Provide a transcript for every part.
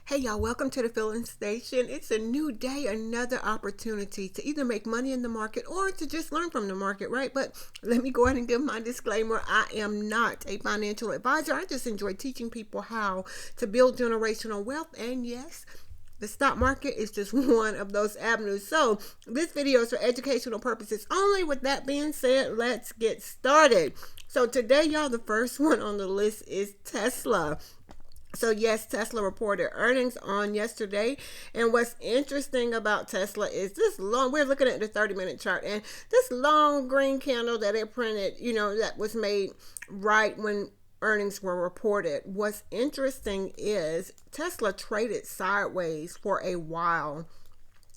Hey y'all, welcome to the Filling Station. It's a new day, another opportunity to either make money in the market or to just learn from the market, right? But let me go ahead and give my disclaimer. I am not a financial advisor. I just enjoy teaching people how to build generational wealth. And yes, the stock market is just one of those avenues. So this video is for educational purposes only. With that being said, let's get started. So today, y'all, the first one on the list is Tesla. So yes, Tesla reported earnings on yesterday. And what's interesting about Tesla is this long, we're looking at the 30-minute chart, and this long green candle that it printed, that was made right when earnings were reported. What's interesting is Tesla traded sideways for a while.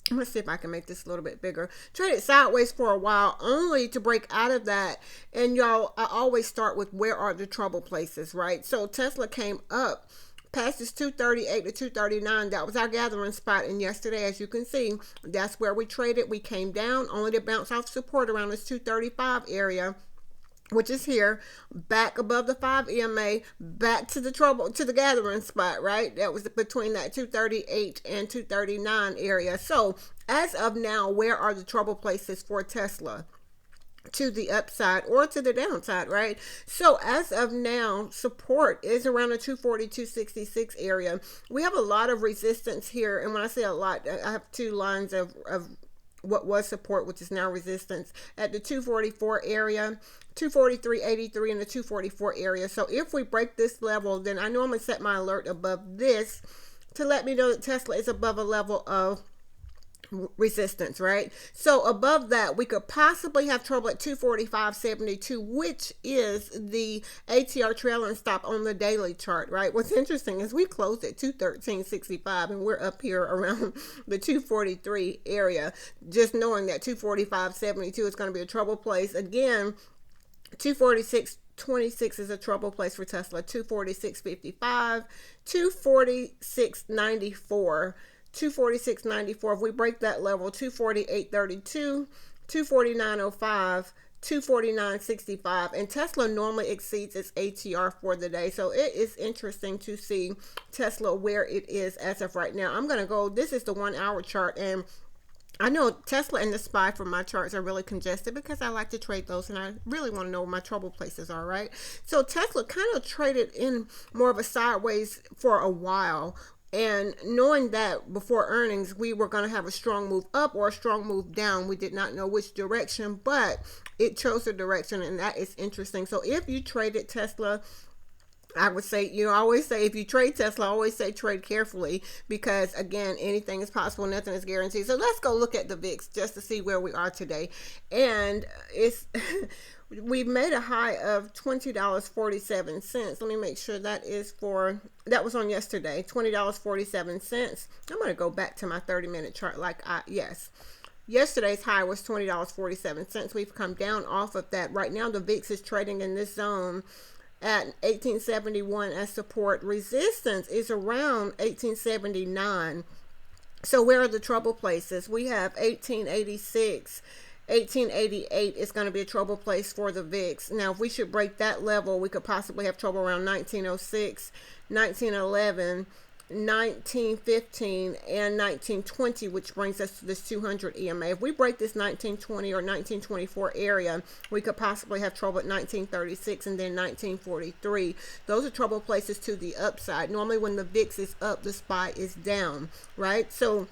Let's see if I can make this a little bit bigger. Traded sideways for a while only to break out of that. And y'all, I always start with where are the trouble places, right? So Tesla came up past this 238 to 239. That was our gathering spot. And yesterday, as you can see, that's where we traded. We came down only to bounce off support around this 235 area, which is here, back above the 5 EMA, back to the gathering spot, right? That was between that 238 and 239 area. So as of now, where are the trouble places for Tesla? To the upside or to the downside, right? So as of now, support is around the 240, 266 area. We have a lot of resistance here. And when I say a lot, I have two lines of what was support, which is now resistance at the 244 area, 243.83 in the 244 area. So if we break this level, then I normally set my alert above this to let me know that Tesla is above a level of resistance, right? So above that, we could possibly have trouble at 245.72, which is the ATR trailing stop on the daily chart, right? What's interesting is we closed at 213.65 and we're up here around the 243 area, just knowing that 245.72 is going to be a trouble place. Again, 246.26 is a trouble place for Tesla. 246.55, 246.94. 246.94. If we break that level, 248.32, 249.05, 249.65, and Tesla normally exceeds its ATR for the day. So it is interesting to see Tesla where it is as of right now. I'm going to go, this is the 1 hour chart, and I know Tesla and the SPY for my charts are really congested because I like to trade those and I really want to know where my trouble places are, right? So Tesla kind of traded in more of a sideways for a while. And knowing that before earnings, we were going to have a strong move up or a strong move down. We did not know which direction, but it chose a direction, and that is interesting. So if you traded Tesla, I would say, I always say if you trade Tesla, I always say trade carefully because, again, anything is possible. Nothing is guaranteed. So let's go look at the VIX just to see where we are today. And it's... we've made a high of $20.47. Let me make sure that was on yesterday, $20.47. I'm going to go back to my 30-minute chart yesterday's high was $20.47. We've come down off of that. Right now, the VIX is trading in this zone at 1871 as support. Resistance is around 1879. So where are the trouble places? We have 1886. 1888 is going to be a trouble place for the VIX. Now, if we should break that level, we could possibly have trouble around 1906, 1911, 1915, and 1920, which brings us to this 200 EMA. If we break this 1920 or 1924 area, we could possibly have trouble at 1936 and then 1943. Those are trouble places to the upside. Normally, when the VIX is up, the SPY is down, right? So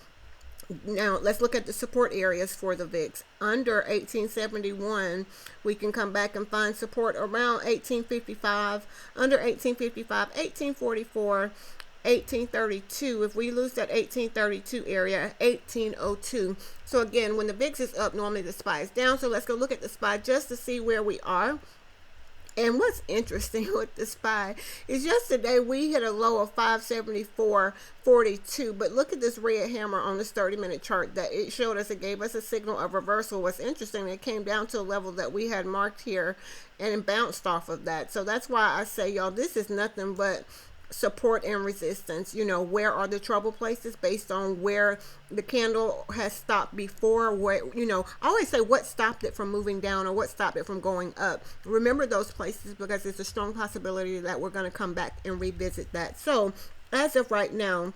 now, let's look at the support areas for the VIX. Under 1871, we can come back and find support around 1855, under 1855, 1844, 1832. If we lose that 1832 area, 1802. So again, when the VIX is up, normally the SPY is down. So let's go look at the SPY just to see where we are. And what's interesting with the SPY is yesterday we hit a low of 574.42. But look at this red hammer on this 30-minute chart that it showed us. It gave us a signal of reversal. What's interesting, it came down to a level that we had marked here and bounced off of that. So that's why I say, y'all, this is nothing but support and resistance. Where are the trouble places based on where the candle has stopped before, where I always say what stopped it from moving down or what stopped it from going up. Remember those places because it's a strong possibility that we're going to come back and revisit that. So as of right now,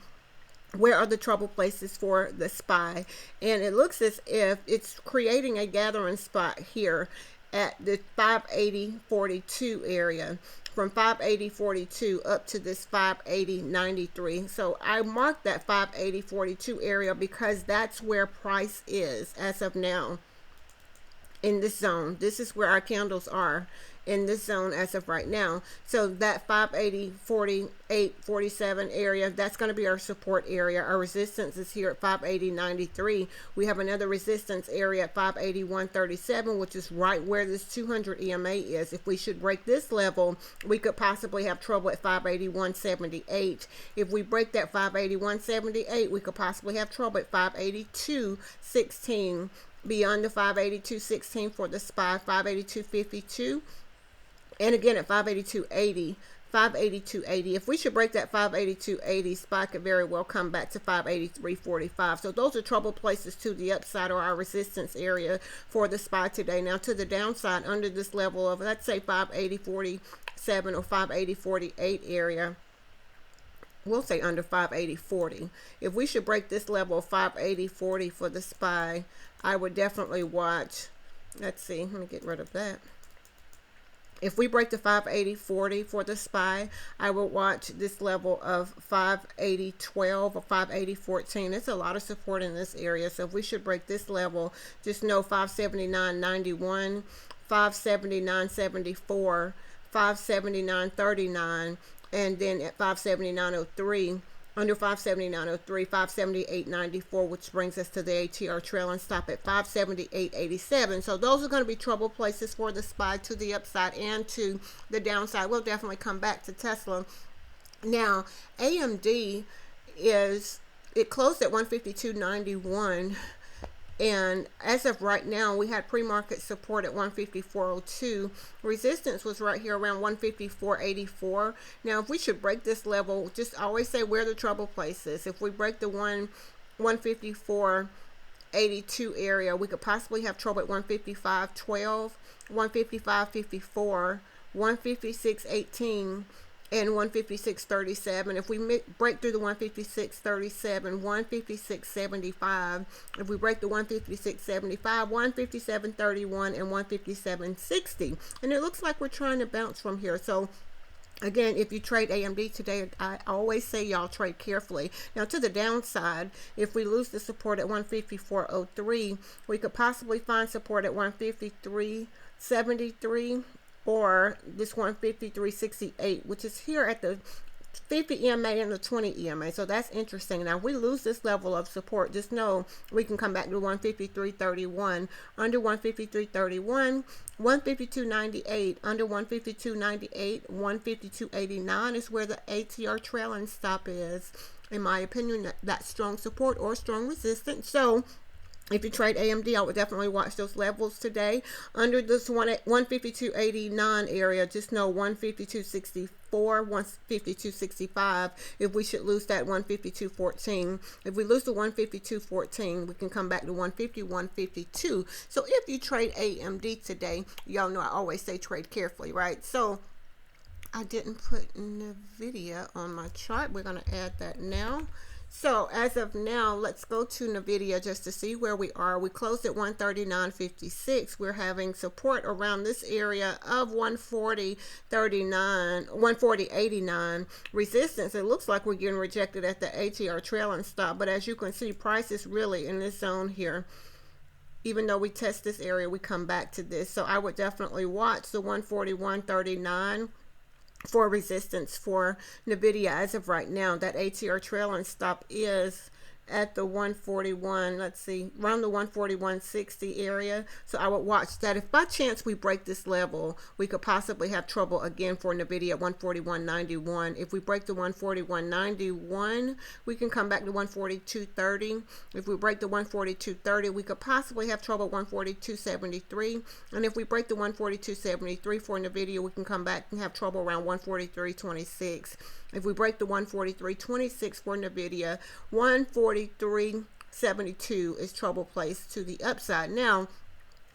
where are the trouble places for the SPY? And it looks as if it's creating a gathering spot here at the 580.42 area, from 580.42 up to this 580.93. So I marked that 580.42 area because that's where price is as of now in this zone. This is where our candles are in this zone as of right now. So that 580.48.47 area, that's going to be our support area. Our resistance is here at 580.93. We have another resistance area at 581.37, which is right where this 200 EMA is. If we should break this level, we could possibly have trouble at 581.78. If we break that 581.78, we could possibly have trouble at 582.16. Beyond the 582.16 for the SPY, 582.52, and again at 582.80. 582.80. If we should break that 582.80, SPY could very well come back to 583.45. So those are trouble places to the upside, or our resistance area for the SPY today. Now to the downside, under this level of, let's say, 580.47 or 580.48 area, we'll say under 580.40. If we should break this level of 580.40 for the SPY, I would definitely watch. Let's see, let me get rid of that. If we break the 580.40 for the SPY, I will watch this level of 580.12 or 580.14. It's a lot of support in this area. So if we should break this level, just know 579.91, 579.74, 579.39, and then at 579.03, under 579.03, 578.94, which brings us to the ATR trail and stop at 578.87. So those are going to be trouble places for the SPY to the upside and to the downside. We'll definitely come back to Tesla. Now, AMD it closed at 152.91. And as of right now, we had pre-market support at 154.02. Resistance was right here around 154.84. Now, if we should break this level, just always say where the trouble place is. If we break the 154.82 area, we could possibly have trouble at 155.12, 155.54, 156.18. and 156.37. If we break through the 156.37, 156.75. If we break the 156.75, 157.31, and 157.60. And it looks like we're trying to bounce from here. So again, if you trade AMD today, I always say y'all trade carefully. Now to the downside, if we lose the support at 154.03, we could possibly find support at 153.73. or this 153.68, which is here at the 50 EMA and the 20 EMA. So that's interesting. Now, if we lose this level of support, just know we can come back to 153.31, under 153.31, 152.98, under 152.98, 152.89 is where the ATR trailing stop is. In my opinion, that's strong support or strong resistance. So if you trade AMD, I would definitely watch those levels today. Under this 152.89 area, just know 152.64, 152.65. If we should lose that 152.14. If we lose the 152.14, we can come back to 150, 152. So if you trade AMD today, y'all know I always say trade carefully, right? So I didn't put NVIDIA on my chart. We're going to add that now. So as of now, let's go to NVIDIA just to see where we are. We closed at 139.56. We're having support around this area of 140.39, 140.89. Resistance, it looks like we're getting rejected at the ATR trailing stop. But as you can see, price is really in this zone here. Even though we test this area, we come back to this. So I would definitely watch the 141.39 for resistance for NVIDIA as of right now. That ATR trailing stop is at the 141, let's see, around the 141.60 area. So I would watch that. If by chance we break this level, we could possibly have trouble again for NVIDIA at 141.91. If we break the 141.91, we can come back to 142.30. If we break the 142.30, we could possibly have trouble at 142.73. And if we break the 142.73 for NVIDIA, we can come back and have trouble around 143.26. If we break the 143.26 for NVIDIA, 143.72 is trouble place to the upside. Now,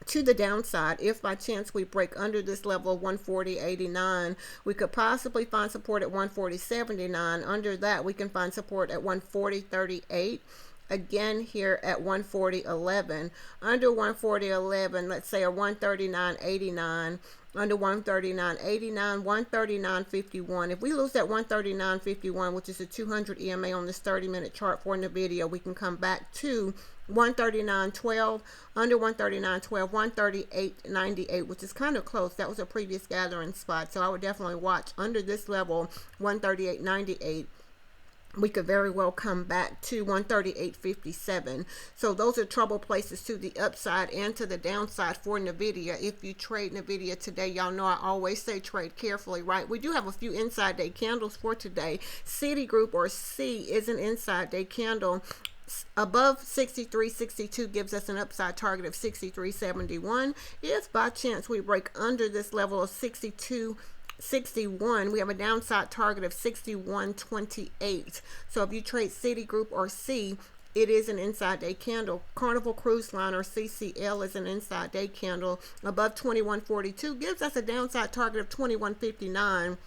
to the downside, if by chance we break under this level of 140.89, we could possibly find support at 140.79. Under that, we can find support at 140.38. Again here at 140.11. Under 140.11, let's say a 139.89. Under 139.89, 139.51. If we lose that 139.51, which is a 200 EMA on this 30-minute chart for NVIDIA, we can come back to 139.12. Under 139.12, 138.98, which is kind of close. That was a previous gathering spot, so I would definitely watch under this level, 138.98. We could very well come back to 138.57. So those are trouble places to the upside and to the downside for NVIDIA. If you trade NVIDIA today, y'all know I always say trade carefully, right? We do have a few inside day candles for today. Citigroup, or C, is an inside day candle. Above 63.62 gives us an upside target of 63.71. If by chance we break under this level of 62.61, we have a downside target of 61.28. So if you trade Citigroup or C, it is an inside day candle. Carnival Cruise Line, or CCL, is an inside day candle. Above 21.42 gives us a downside target of 21.59.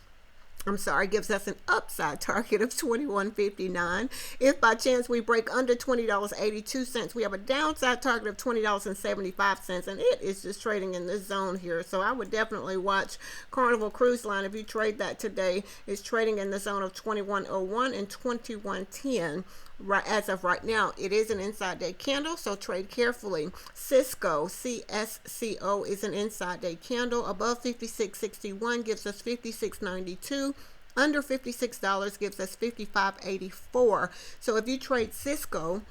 Gives us an upside target of 21.59. If by chance we break under $20.82, we have a downside target of $20.75, and it is just trading in this zone here. So I would definitely watch Carnival Cruise Line. If you trade that today, it's trading in the zone of 21.01 and 21.10. Right, as of right now, it is an inside day candle, so trade carefully. Cisco, CSCO, is an inside day candle. Above 56.61 gives us 56.92. Under $56 gives us 55.84. So if you trade Cisco,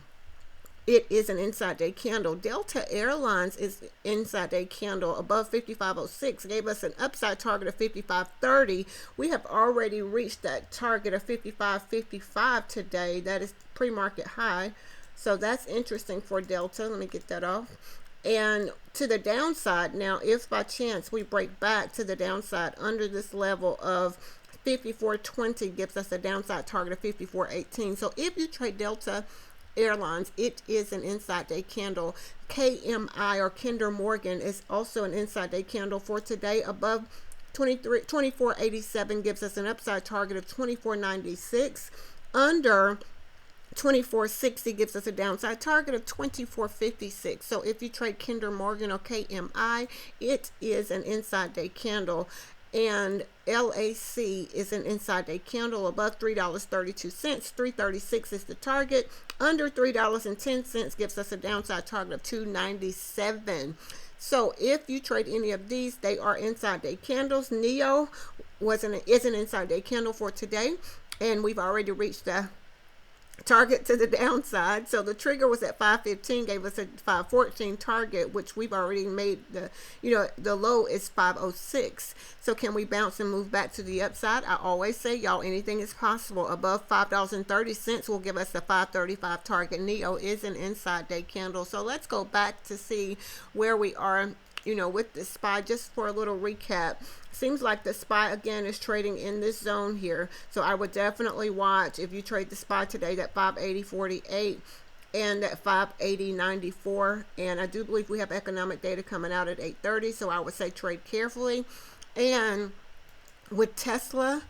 it is an inside day candle. Delta Airlines is inside day candle. Above 55.06 gave us an upside target of 55.30. We have already reached that target of 55.55 today. That is pre-market high. So that's interesting for Delta. Let me get that off. And to the downside, now if by chance we break back to the downside under this level of 54.20, gives us a downside target of 54.18. So if you trade Delta Airlines, it is an inside day candle. KMI, or Kinder Morgan, is also an inside day candle for today. Above 24.87 gives us an upside target of 24.96. Under 24.60 gives us a downside target of 24.56. So if you trade Kinder Morgan or KMI, it is an inside day candle. And LAC is an inside day candle. Above $3.32, 3.36 is the target. Under $3.10 gives us a downside target of 2.97. So if you trade any of these, they are inside day candles. NEO is an inside day candle for today, and we've already reached the target to the downside. So the trigger was at 5.15, gave us a 5.14 target, which we've already made. The low is 5.06. So can we bounce and move back to the upside? I always say, y'all, anything is possible. Above $5.30 will give us a 5.35 target. NEO is an inside day candle. So let's go back to see where we are, with the SPY, just for a little recap. Seems like the SPY again is trading in this zone here. So I would definitely watch, if you trade the SPY today, that 580.48 and that 580.94. And I do believe we have economic data coming out at 8:30. So I would say trade carefully. And with Tesla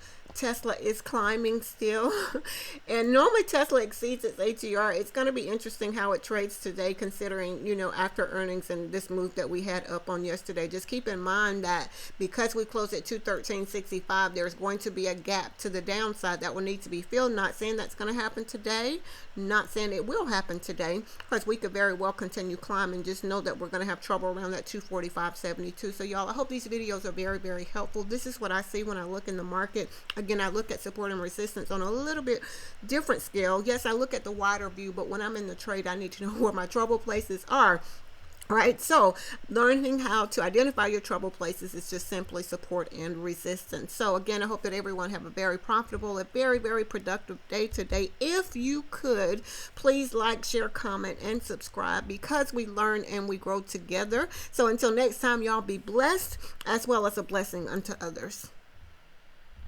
is climbing still. And normally Tesla exceeds its ATR. It's going to be interesting how it trades today, considering, after earnings and this move that we had up on yesterday. Just keep in mind that because we closed at 213.65, there's going to be a gap to the downside that will need to be filled. Not saying that's going to happen today. Not saying it will happen today, because we could very well continue climbing. Just know that we're going to have trouble around that 245.72. So y'all, I hope these videos are very, very helpful. This is what I see when I look in the market. Again, I look at support and resistance on a little bit different scale. Yes, I look at the wider view, but when I'm in the trade, I need to know where my trouble places are. Right, so learning how to identify your trouble places is just simply support and resistance. So again, I hope that everyone have a very profitable, a very, very productive day today. If you could, please like, share, comment, and subscribe, because we learn and we grow together. So until next time, y'all be blessed, as well as a blessing unto others.